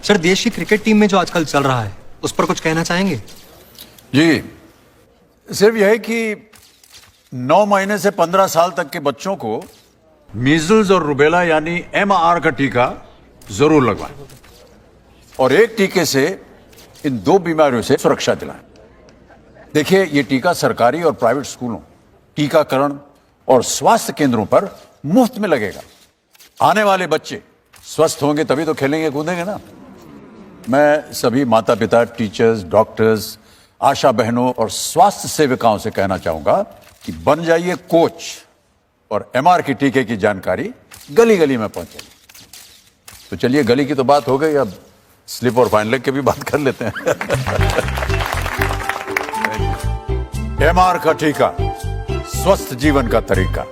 Sir, देश की cricket team में जो आजकल चल रहा है उस पर कुछ कहना चाहेंगे? जी, सिर्फ यह है कि 9 महीने से 15 साल तक के बच्चों को मीजल्स और रुबेला यानी MR का टीका जरूर लगवाएं और एक टीके से इन 2 बीमारियों से सुरक्षा दिलाएं। देखिए, ये टीका सरकारी और प्राइवेट स्कूलों, टीकाकरण और स्वास्थ्य केंद्रों पर मुफ्त में लगेगा। आने वाले बच्चे स्वस्थ होंगे तभी तो खेलेंगे कूदेंगे ना। मैं सभी माता पिता, टीचर्स, डॉक्टर्स, आशा बहनों और स्वास्थ्य सेविकाओं से कहना चाहूंगा कि बन जाइए कोच और MR की टीके की जानकारी गली गली में पहुंचे। तो चलिए, गली की तो बात हो गई, अब स्लिप और फाइन लेग की भी बात कर लेते हैं। MR का टीका, स्वस्थ जीवन का तरीका।